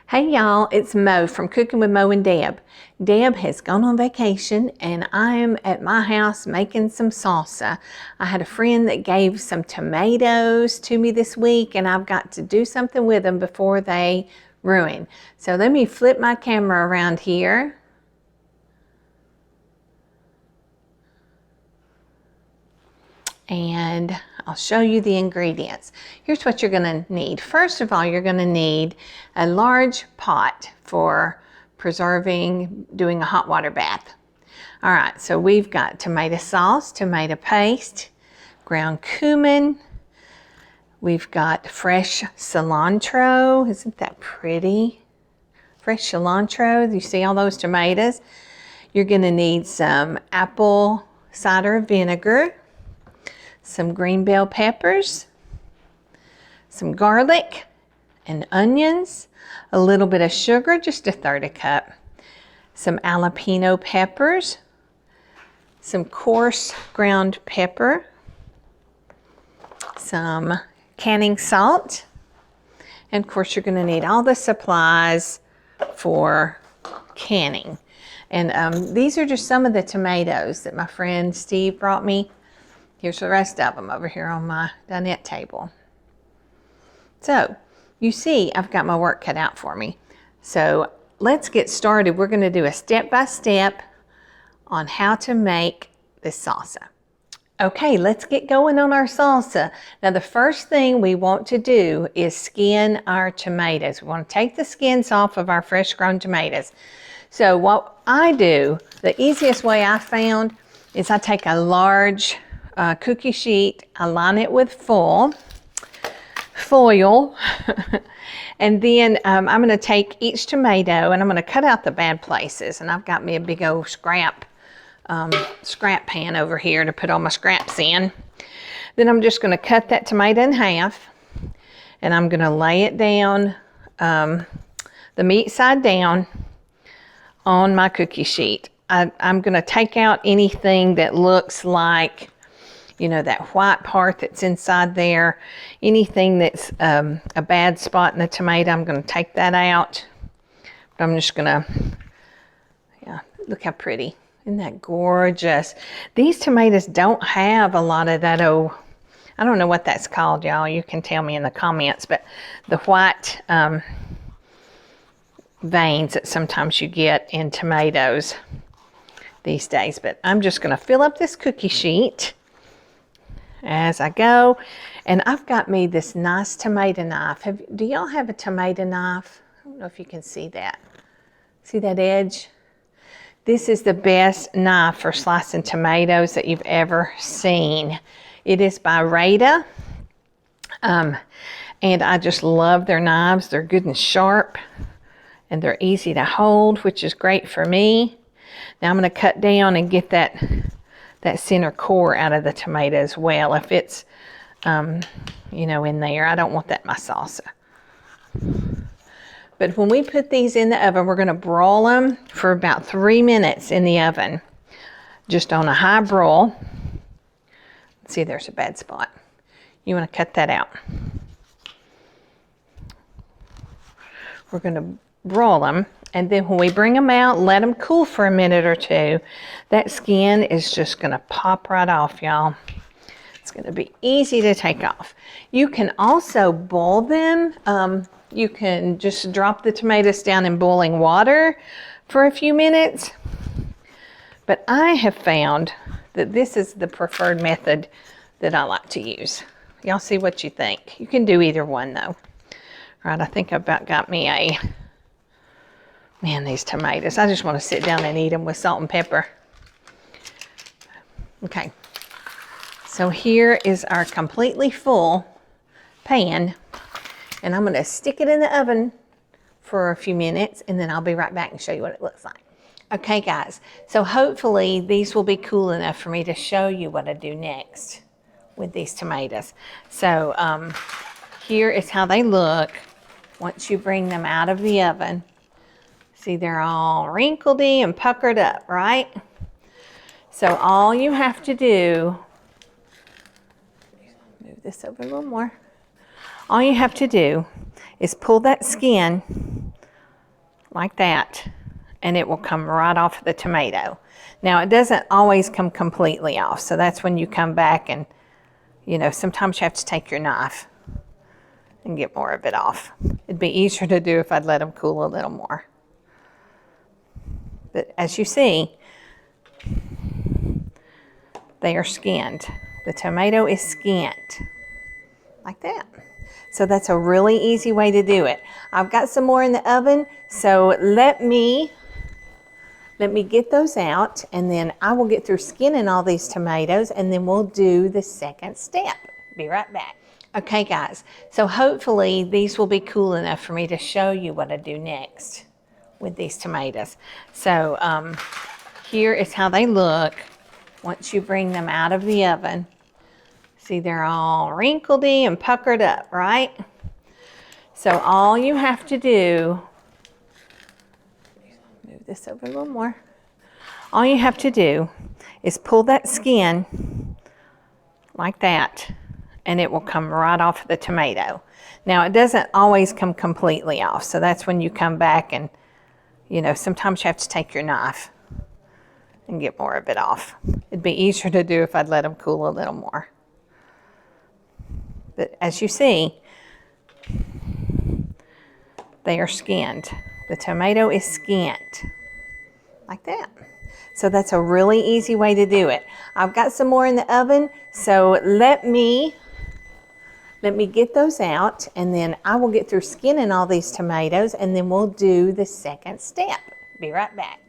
Hey y'all, it's Mo from Cooking with Mo and Deb. Deb has gone on vacation and I am at my house making some salsa. I had a friend that gave some tomatoes to me this week and I've got to do something with them before they ruin. So let me flip my camera around here. And I'll show you the ingredients. Here's what you're going to need. First of all, you're going to need a large pot for preserving, doing a hot water bath. All right, so we've got tomato sauce, tomato paste, ground cumin. We've got fresh cilantro. Isn't that pretty? Fresh cilantro. You see all those tomatoes? You're going to need some apple cider vinegar, some green bell peppers, some garlic and onions, a little bit of sugar, just 1/3 cup, some jalapeno peppers, some coarse ground pepper, some canning salt, and of course you're going to need all the supplies for canning. And these are just some of the tomatoes that my friend Steve brought me. Here's the rest of them over here on my dinette table. So you see I've got my work cut out for me. So let's get started. We're going to do a step-by-step on how to make this salsa. Okay, let's get going on our salsa. Now the first thing we want to do is skin our tomatoes. We want to take the skins off of our fresh grown tomatoes. So what I do, the easiest way I found is I take a large cookie sheet, I line it with foil, and then I'm going to take each tomato and I'm going to cut out the bad places. And I've got me a big old scrap pan over here to put all my scraps in. Then I'm just going to cut that tomato in half and I'm going to lay it down, the meat side down on my cookie sheet. I'm going to take out anything that looks like, you know, that white part that's inside there. Anything that's a bad spot in the tomato, I'm going to take that out. But I'm just going to, yeah, look how pretty. Isn't that gorgeous? These tomatoes don't have a lot of that, I don't know what that's called, y'all. You can tell me in the comments, but the white veins that sometimes you get in tomatoes these days. But I'm just going to fill up this cookie sheet as I go. And I've got me this nice tomato knife. Do y'all have a tomato knife? I don't know if you can see that. See that edge? This is the best knife for slicing tomatoes that you've ever seen. It is by Rada. And I just love their knives. They're good and sharp and they're easy to hold, which is great for me. Now I'm going to cut down and get that center core out of the tomato as well. If it's, you know, in there, I don't want that in my salsa. But when we put these in the oven, we're going to broil them for about 3 minutes in the oven, just on a high broil. See, there's a bad spot. You want to cut that out. We're going to broil them. And then when we bring them out, let them cool for a minute or two. That skin is just going to pop right off, y'all. It's going to be easy to take off. You can also boil them. You can just drop the tomatoes down in boiling water for a few minutes. But I have found that this is the preferred method that I like to use. Y'all see what you think. You can do either one though. All right, I think I've about got me a... Man, these tomatoes, I just want to sit down and eat them with salt and pepper. Okay, so here is our completely full pan, and I'm going to stick it in the oven for a few minutes, and then I'll be right back and show you what it looks like. Okay, guys, so hopefully these will be cool enough for me to show you what I do next with these tomatoes. So here is how they look once you bring them out of the oven. See, they're all wrinkledy and puckered up, right? So all you have to do, move this over a little more. All you have to do is pull that skin like that, and it will come right off the tomato. Now it doesn't always come completely off, so that's when you come back and, you know, sometimes you have to take your knife and get more of it off. It'd be easier to do if I'd let them cool a little more. But as you see, they are skinned. The tomato is skinned, like that. So that's a really easy way to do it. I've got some more in the oven, so let me get those out, and then I will get through skinning all these tomatoes, and then we'll do the second step. Be right back. Okay guys, so hopefully these will be cool enough for me to show you what I do next with these tomatoes. So here is how they look once you bring them out of the oven. See, they're all wrinkledy and puckered up, right? So all you have to do, move this over a little more. All you have to do is pull that skin like that, and it will come right off the tomato. Now it doesn't always come completely off, so that's when you come back and, you know, sometimes you have to take your knife and get more of it off. It'd be easier to do if I'd let them cool a little more. But as you see, they are skinned. The tomato is skinned, like that. So that's a really easy way to do it. I've got some more in the oven, so let me get those out, and then I will get through skinning all these tomatoes, and then we'll do the second step. Be right back.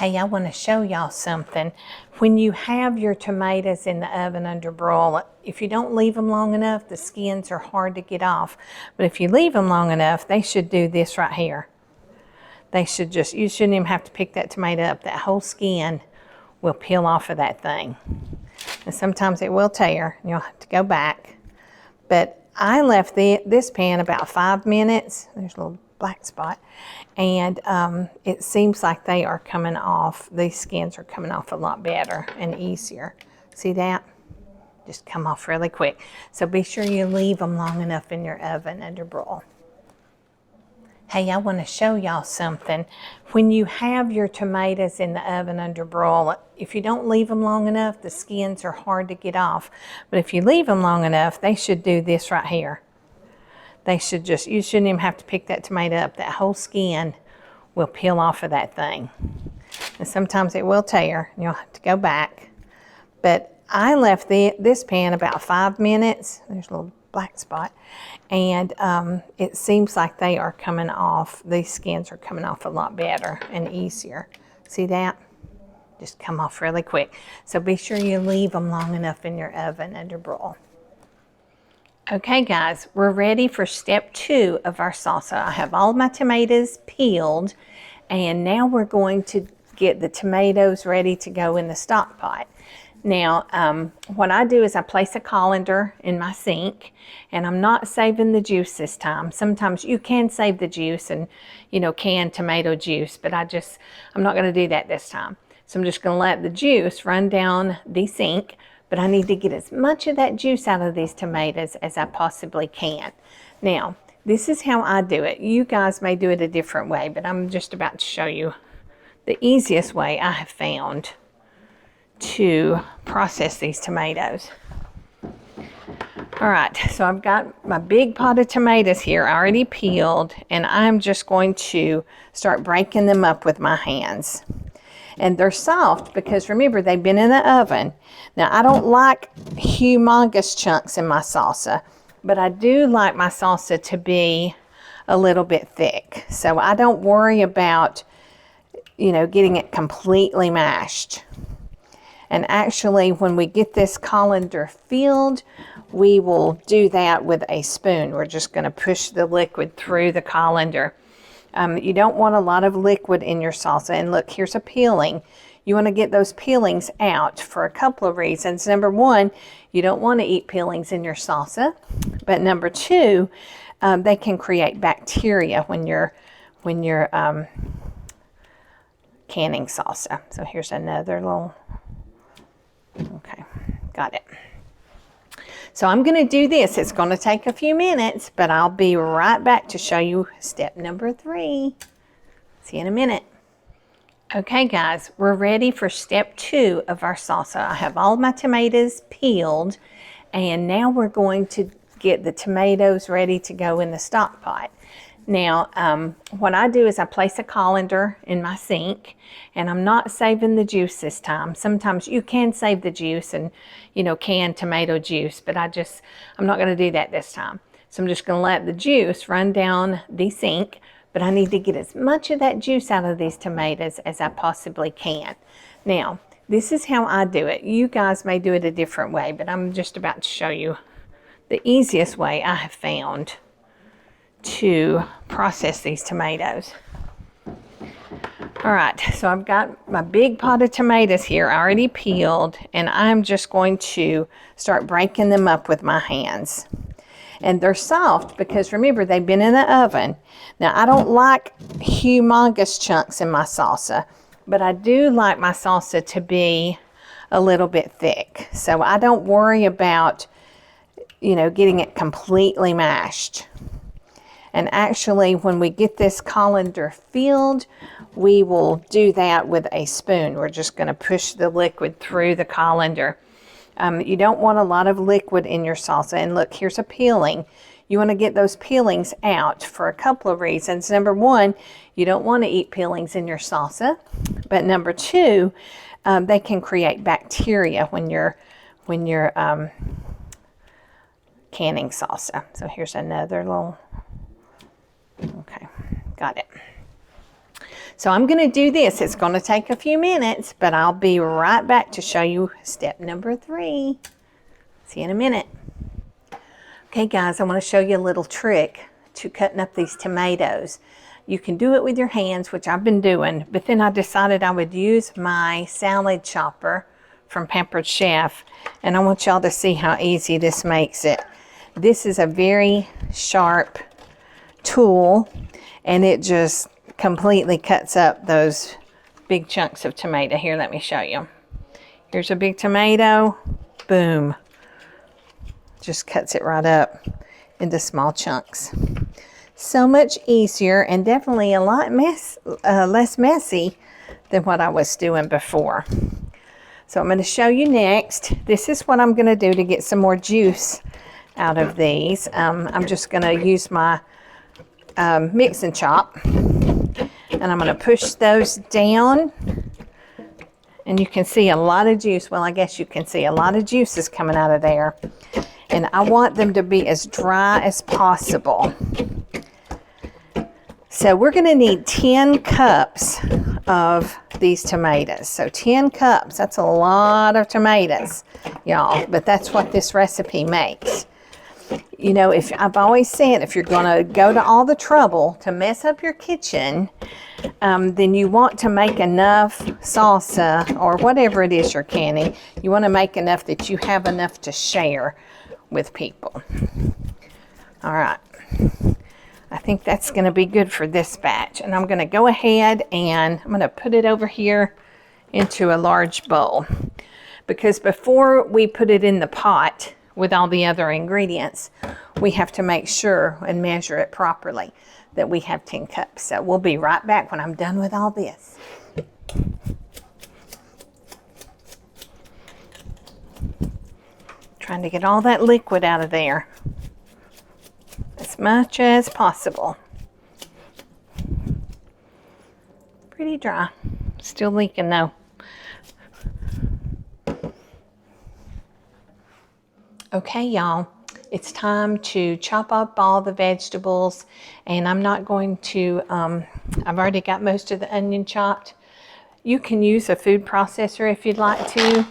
Hey, I want to show y'all something. When you have your tomatoes in the oven under broil, if you don't leave them long enough, the skins are hard to get off. But if you leave them long enough, they should do this right here. They should just, you shouldn't even have to pick that tomato up. That whole skin will peel off of that thing. And sometimes it will tear, and you'll have to go back. But I left this pan about 5 minutes. There's a little black spot. And it seems like they are coming off. These skins are coming off a lot better and easier. See that? Just come off really quick. So be sure you leave them long enough in your oven under broil. Hey, I want to show y'all something. When you have your tomatoes in the oven under broil, if you don't leave them long enough, the skins are hard to get off. But if you leave them long enough, they should do this right here. They should just, you shouldn't even have to pick that tomato up. That whole skin will peel off of that thing. And sometimes it will tear, and you'll have to go back. But I left this pan about 5 minutes. There's a little black spot. And it seems like they are coming off. These skins are coming off a lot better and easier. See that? Just come off really quick. So be sure you leave them long enough in your oven under broil. Okay guys, we're ready for step 2 of our salsa. I have all my tomatoes peeled, and now we're going to get the tomatoes ready to go in the stock pot. Now, what I do is I place a colander in my sink, and I'm not saving the juice this time. Sometimes you can save the juice and, you know, canned tomato juice, but I'm not going to do that this time. So I'm just going to let the juice run down the sink. but I need to get as much of that juice out of these tomatoes as I possibly can. Now, this is how I do it. You guys may do it a different way, but I'm just about to show you the easiest way I have found to process these tomatoes. All right, so I've got my big pot of tomatoes here already peeled, and I'm just going to start breaking them up with my hands. And they're soft because remember, they've been in the oven. Now, I don't like humongous chunks in my salsa, but I do like my salsa to be a little bit thick. So I don't worry about, you know, getting it completely mashed. And actually, when we get this colander filled, we will do that with a spoon. We're just going to push the liquid through the colander. You don't want a lot of liquid in your salsa. And look, here's a peeling. You want to get those peelings out for a couple of reasons. Number one, you don't want to eat peelings in your salsa. But number two, they can create bacteria when you're canning salsa. So here's another little, okay, got it. So I'm going to do this. It's going to take a few minutes, but I'll be right back to show you step number 3. See you in a minute. Okay, guys, we're ready for step 2 of our salsa. I have all my tomatoes peeled, and now we're going to get the tomatoes ready to go in the stock pot. Now, what I do is I place a colander in my sink, and I'm not saving the juice this time. Sometimes you can save the juice and, you know, can tomato juice, but I'm not going to do that this time. So I'm just going to let the juice run down the sink, but I need to get as much of that juice out of these tomatoes as I possibly can. Now, this is how I do it. You guys may do it a different way, but I'm just about to show you the easiest way I have found to process these tomatoes. All right, so I've got my big pot of tomatoes here already peeled, and I'm just going to start breaking them up with my hands. And they're soft because remember, they've been in the oven. Now, I don't like humongous chunks in my salsa, but I do like my salsa to be a little bit thick. So I don't worry about, you know, getting it completely mashed. And actually, when we get this colander filled, we will do that with a spoon. We're just going to push the liquid through the colander. You don't want a lot of liquid in your salsa. And look, here's a peeling. You want to get those peelings out for a couple of reasons. Number one, you don't want to eat peelings in your salsa. But number two, they can create bacteria when you're canning salsa. So here's another little, okay, got it. So I'm going to do this. It's going to take a few minutes, but I'll be right back to show you step number 3. See you in a minute. Okay, guys, I want to show you a little trick to cutting up these tomatoes. You can do it with your hands, which I've been doing, but then I decided I would use my salad chopper from Pampered Chef, and I want y'all to see how easy this makes it. This is a very sharp tool, and it just completely cuts up those big chunks of tomato. Here, let me show you. Here's a big tomato. Boom. Just cuts it right up into small chunks. So much easier and definitely a lot less messy than what I was doing before. So I'm going to show you next. This is what I'm going to do to get some more juice out of these. I'm just going to use my mix and chop, and I'm going to push those down, and you can see a lot of juice. Well, I guess you can see a lot of juice is coming out of there, and I want them to be as dry as possible. So we're going to need 10 cups of these tomatoes. So 10 cups, that's a lot of tomatoes, y'all, but that's what this recipe makes. You know, if I've always said, if you're going to go to all the trouble to mess up your kitchen, then you want to make enough salsa or whatever it is you're canning. You want to make enough that you have enough to share with people. All right. I think that's going to be good for this batch. And I'm going to go ahead and I'm going to put it over here into a large bowl. because before we put it in the pot with all the other ingredients, we have to make sure and measure it properly that we have 10 cups. So we'll be right back when I'm done with all this. Trying to get all that liquid out of there as much as possible. Pretty dry. Still leaking though. Okay, y'all, it's time to chop up all the vegetables, and I'm not going to, I've already got most of the onion chopped. You can use a food processor if you'd like to,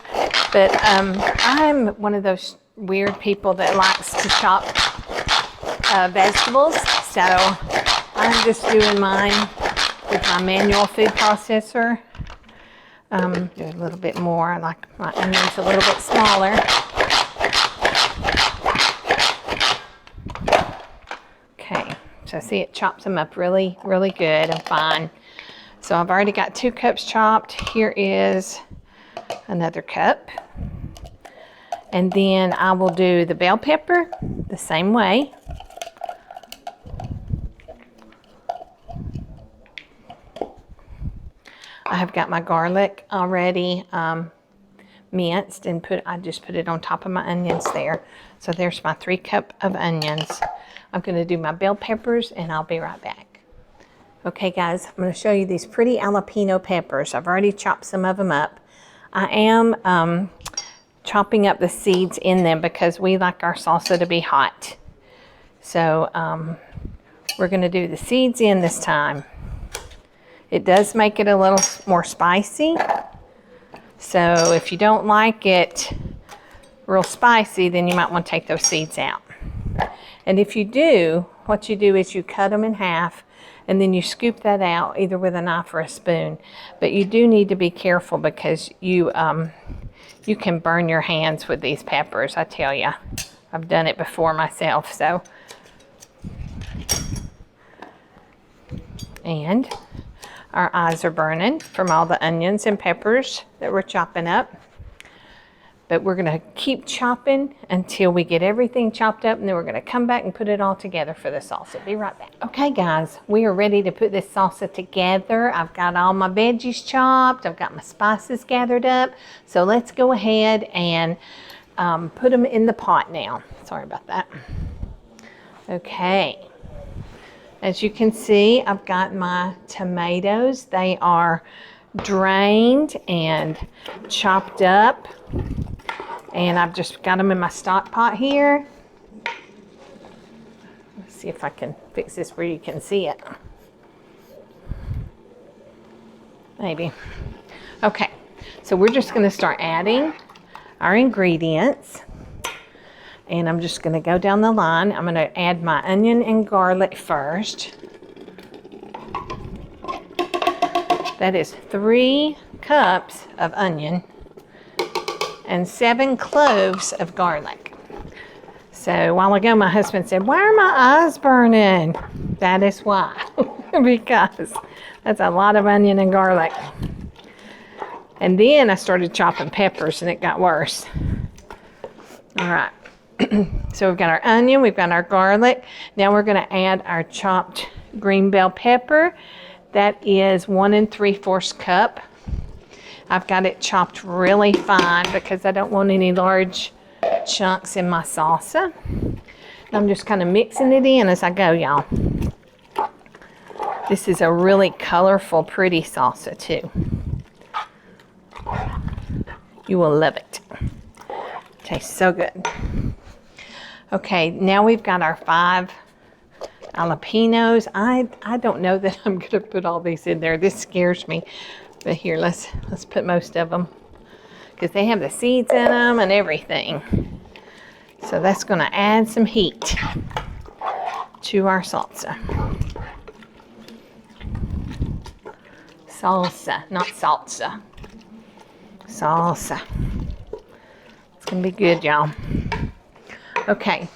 but I'm one of those weird people that likes to chop vegetables, so I'm just doing mine with my manual food processor. Do a little bit more. I like my onions a little bit smaller. Okay, so see, it chops them up really, really good and fine. So I've already got 2 cups chopped. Here is another cup. And then I will do the bell pepper the same way. I have got my garlic already minced and I just put it on top of my onions there. So there's my 3 cups of onions. I'm going to do my bell peppers and I'll be right back. Okay guys, I'm going to show you these pretty jalapeno peppers. I've already chopped some of them up. I am chopping up the seeds in them because we like our salsa to be hot. So we're going to do the seeds in this time. It does make it a little more spicy. So if you don't like it real spicy, then you might want to take those seeds out. And if you do, what you do is you cut them in half and then you scoop that out either with a knife or a spoon. But you do need to be careful because you can burn your hands with these peppers, I tell you. I've done it before myself, so. And our eyes are burning from all the onions and peppers that we're chopping up. But we're gonna keep chopping until we get everything chopped up, and then we're gonna come back and put it all together for the salsa. Be right back. Okay guys, we are ready to put this salsa together. I've got all my veggies chopped. I've got my spices gathered up. So let's go ahead and put them in the pot now. Sorry about that. Okay. As you can see, I've got my tomatoes. They are drained and chopped up. And I've just got them in my stock pot here. Let's see if I can fix this where you can see it. Maybe. Okay, so we're just going to start adding our ingredients. And I'm just going to go down the line. I'm going to add my onion and garlic first. That is 3 cups of onion and 7 cloves of garlic. So a while ago my husband said, "Why are my eyes burning?" That is why. Because that's a lot of onion and garlic. And then I started chopping peppers and it got worse. All right. So we've got our onion, we've got our garlic. Now we're going to add our chopped green bell pepper. That is 1 3/4 cup. I've got it chopped really fine because I don't want any large chunks in my salsa. I'm just kind of mixing it in as I go, y'all. This is a really colorful, pretty salsa too. You will love it. Tastes so good. Okay, now we've got our 5 jalapenos. I don't know that I'm going to put all these in there. This scares me. But here, let's put most of them because they have the seeds in them and everything. So that's going to add some heat to our salsa. Salsa, not salsa. Salsa. It's going to be good, y'all. Okay.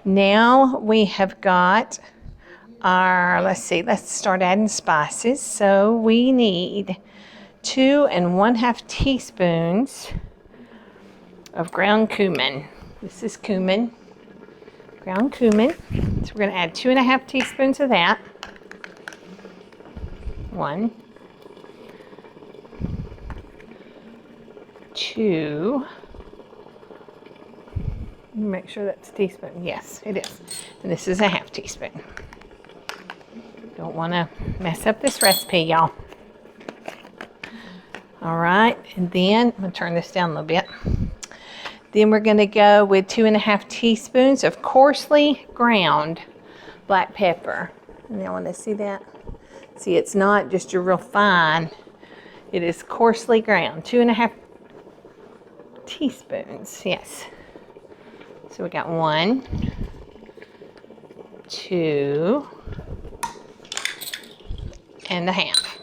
Now we have got our, let's start adding spices. So we need 2 1/2 teaspoons of ground cumin. This is cumin, ground cumin. So we're going to add 2½ teaspoons of that. 1, 2. Make sure that's a teaspoon. Yes, it is. And this is a ½ teaspoon. Don't want to mess up this recipe, y'all. All right, and then I'm going to turn this down a little bit. Then we're going to go with 2½ teaspoons of coarsely ground black pepper. And y'all want to see that? See, it's not just your real fine. It is coarsely ground. 2½ teaspoons, yes. So we got 1, 2, and a half.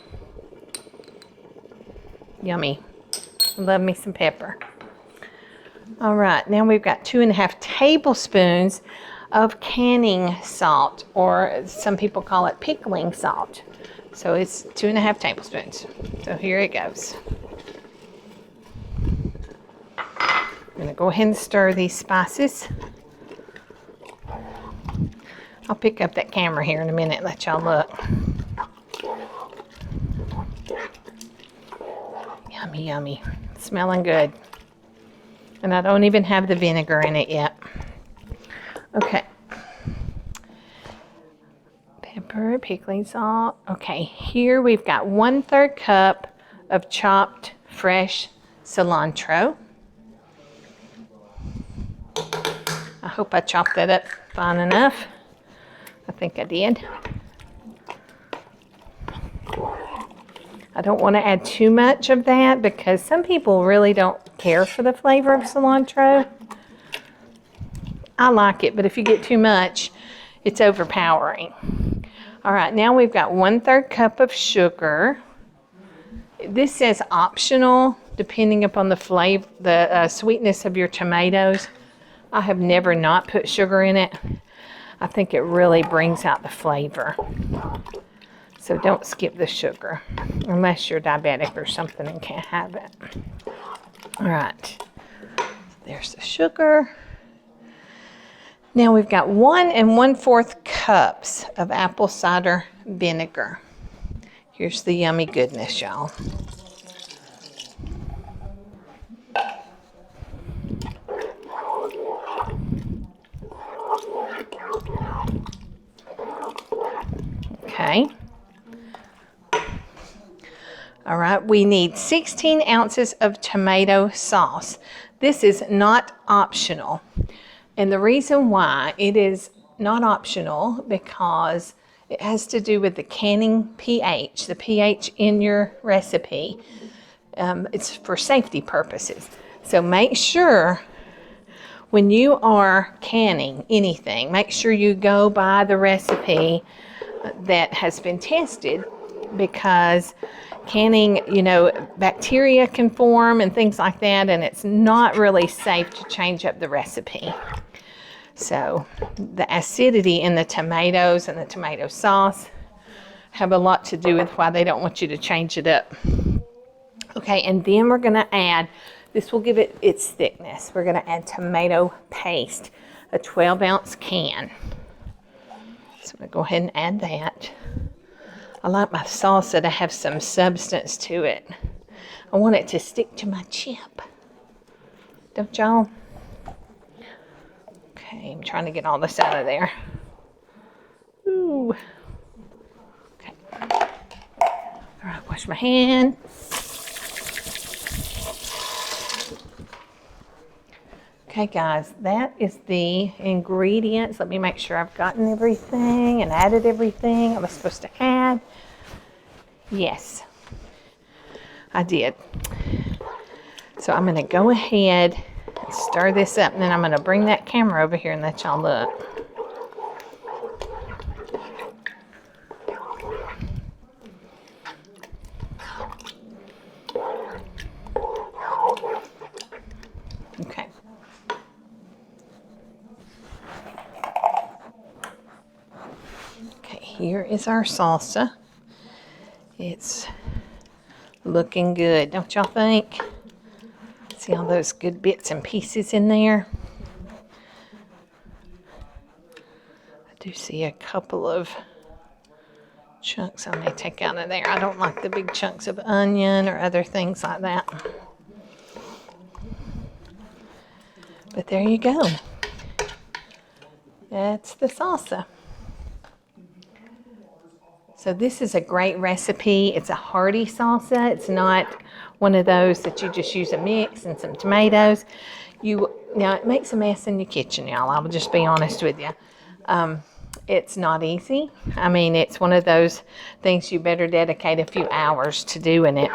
Yummy. Love me some pepper. All right, now we've got 2½ tablespoons of canning salt, or some people call it pickling salt. So it's 2½ tablespoons. So here it goes. I'm going to go ahead and stir these spices. I'll pick up that camera here in a minute and let y'all look. Yummy, yummy. Smelling good. And I don't even have the vinegar in it yet. Okay. Pepper, pickling salt. Okay, here we've got 1/3 cup of chopped fresh cilantro. I hope I chopped that up fine enough. I think I did. I don't want to add too much of that because some people really don't care for the flavor of cilantro. I like it, but if you get too much, it's overpowering. All right, now we've got 1/3 cup of sugar. This says optional, depending upon the flavor, the sweetness of your tomatoes. I have never not put sugar in it. I think it really brings out the flavor. So don't skip the sugar, unless you're diabetic or something and can't have it. All right, there's the sugar. Now we've got 1 1/4 cups of apple cider vinegar. Here's the yummy goodness, y'all. Okay. All right, we need 16 ounces of tomato sauce. This is not optional. And the reason why it is not optional, because it has to do with the canning pH, the pH in your recipe. It's for safety purposes. So make sure when you are canning anything, make sure you go by the recipe that has been tested, because canning, you know, bacteria can form and things like that, and it's not really safe to change up the recipe. So the acidity in the tomatoes and the tomato sauce have a lot to do with why they don't want you to change it up. Okay, and then we're going to add, this will give it its thickness. We're going to add tomato paste, a 12-ounce can. So I'm going to go ahead and add that. I like my salsa to have some substance to it. I want it to stick to my chip. Don't y'all? Okay, I'm trying to get all this out of there. Ooh. Okay. All right, wash my hand. Okay, guys, that is the ingredients. Let me make sure I've gotten everything and added everything I was supposed to add. Yes, I did. So I'm going to go ahead and stir this up, and then I'm going to bring that camera over here and let y'all look. Okay. Okay, here is our salsa. It's looking good, don't y'all think? Let's See all those good bits and pieces in there? I do see a couple of chunks I may take out of there. I don't like the big chunks of onion or other things like that. But there you go. That's the salsa. So this is a great recipe. It's a hearty salsa. It's not one of those that you just use a mix and some tomatoes. Now it makes a mess in your kitchen, y'all. I will just be honest with you. It's not easy. I mean, it's one of those things you better dedicate a few hours to doing it,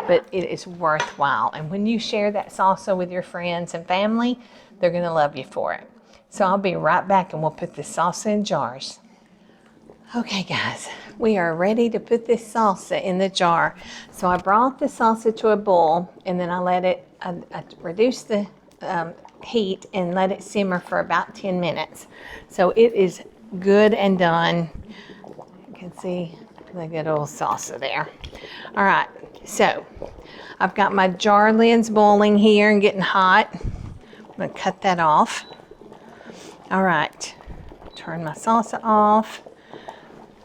but it is worthwhile. And when you share that salsa with your friends and family, they're going to love you for it. So I'll be right back and we'll put this salsa in jars. Okay, guys, we are ready to put this salsa in the jar. So I brought the salsa to a boil, and then I reduced the heat and let it simmer for about 10 minutes. So it is good and done. You can see the good old salsa there. All right, so I've got my jar lids boiling here and getting hot. I'm going to cut that off. All right, turn my salsa off.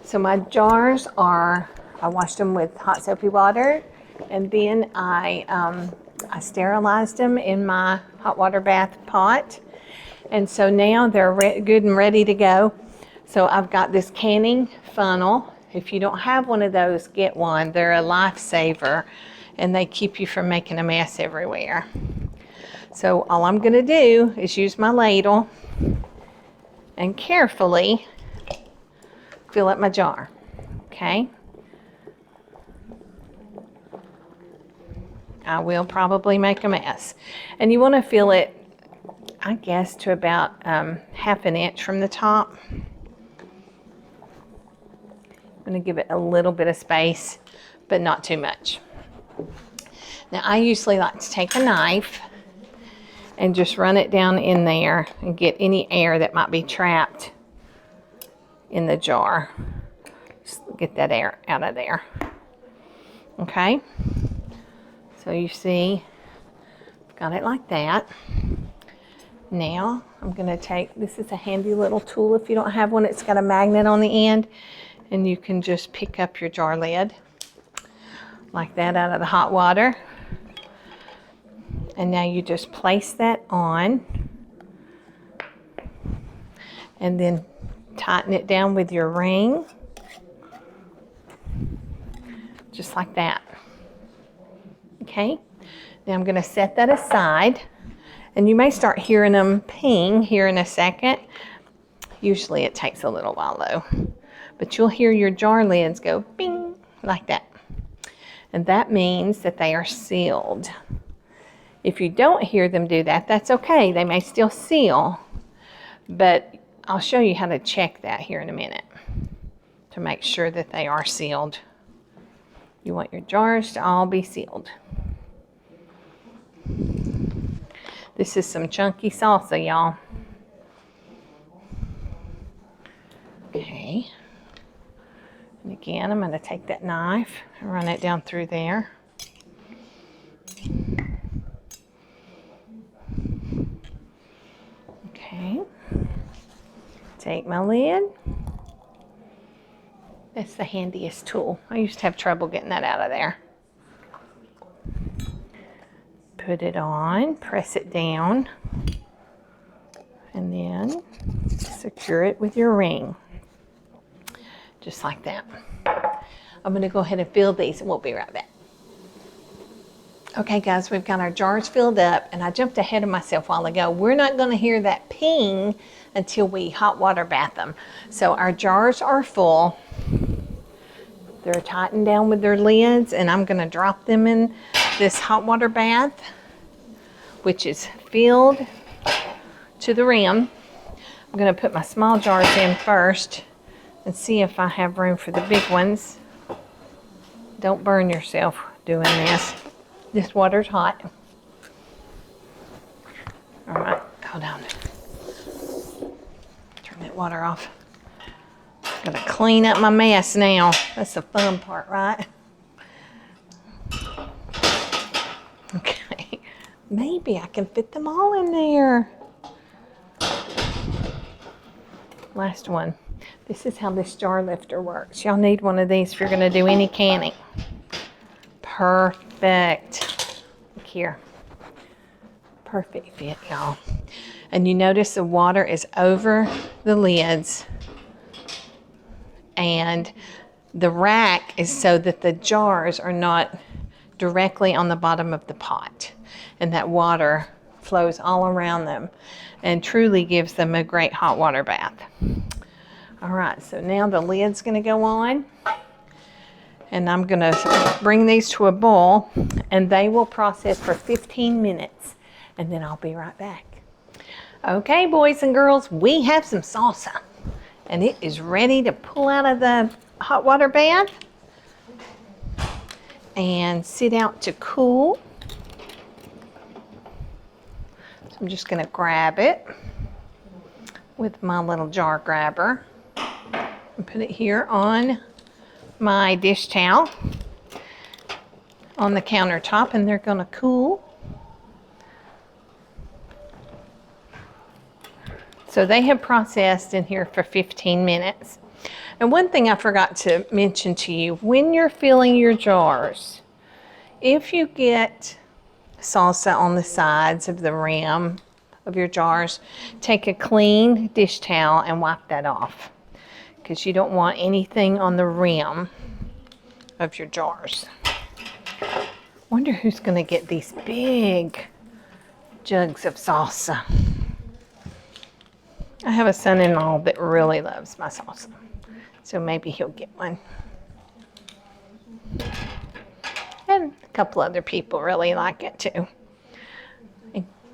So my jars I washed them with hot soapy water, and then I sterilized them in my hot water bath pot. And so now they're good and ready to go. So I've got this canning funnel. If you don't have one of those, get one. They're a lifesaver, and they keep you from making a mess everywhere. So all I'm going to do is use my ladle and carefully fill up my jar, okay? I will probably make a mess. And you want to fill it, I guess, to about half an inch from the top. I'm going to give it a little bit of space, but not too much. Now, I usually like to take a knife and just run it down in there and get any air that might be trapped in the jar. Just get that air out of there. Okay? So you see, I've got it like that. Now, I'm going to take, this is a handy little tool if you don't have one. It's got a magnet on the end, and you can just pick up your jar lid like that out of the hot water. And now you just place that on and then tighten it down with your ring, just like that. Okay, now I'm going to set that aside, and you may start hearing them ping here in a second. Usually it takes a little while though, but you'll hear your jar lids go bing like that, and that means that they are sealed. If you don't hear them do that, that's okay. They may still seal, but I'll show you how to check that here in a minute to make sure that they are sealed. You want your jars to all be sealed. This is some chunky salsa, y'all. Okay. And again, I'm going to take that knife and run it down through there. Okay. Take my lid. That's the handiest tool. I used to have trouble getting that out of there. Put it on, press it down, and then secure it with your ring. Just like that. I'm going to go ahead and fill these, and we'll be right back. Okay, guys, we've got our jars filled up, and I jumped ahead of myself a while ago. We're not going to hear that ping until we hot water bath them. So our jars are full. They're tightened down with their lids, and I'm going to drop them in this hot water bath, which is filled to the rim. I'm going to put my small jars in first and see if I have room for the big ones. Don't burn yourself doing this. This water's hot. All right, hold on. Turn that water off. Gotta clean up my mess now. That's the fun part, right? Okay, maybe I can fit them all in there. Last one. This is how this jar lifter works. Y'all need one of these if you're gonna do any canning. Perfect. Look here. Perfect fit, y'all. And you notice the water is over the lids, and the rack is so that the jars are not directly on the bottom of the pot, and that water flows all around them and truly gives them a great hot water bath. All right, so now the lid's gonna go on, and I'm gonna bring these to a boil, and they will process for 15 minutes, and then I'll be right back. Okay, boys and girls, we have some salsa, and it is ready to pull out of the hot water bath and sit out to cool. So I'm just gonna grab it with my little jar grabber and put it here on my dish towel on the countertop, and they're gonna cool. So they have processed in here for 15 minutes. And one thing I forgot to mention to you, when you're filling your jars, if you get salsa on the sides of the rim of your jars, take a clean dish towel and wipe that off, because you don't want anything on the rim of your jars. Wonder who's gonna get these big jugs of salsa. I have a son-in-law that really loves my salsa, so maybe he'll get one. And a couple other people really like it too,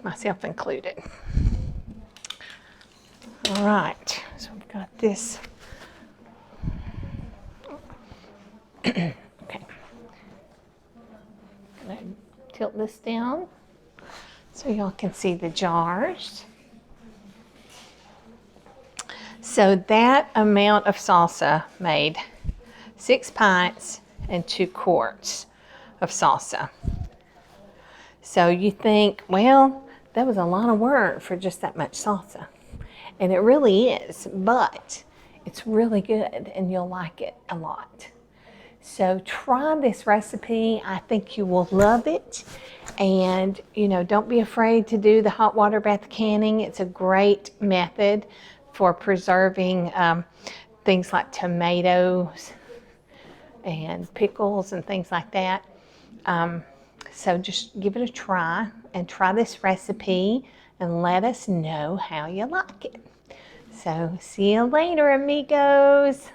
myself included. All right, so we've got this. Okay, I'm gonna tilt this down so y'all can see the jars. So that amount of salsa made 6 pints and 2 quarts of salsa. So you think, well, that was a lot of work for just that much salsa. And it really is, but it's really good and you'll like it a lot. So try this recipe. I think you will love it. And, you know, don't be afraid to do the hot water bath canning. It's a great method for preserving things like tomatoes and pickles and things like that. So just give it a try and try this recipe and let us know how you like it. So see you later, amigos.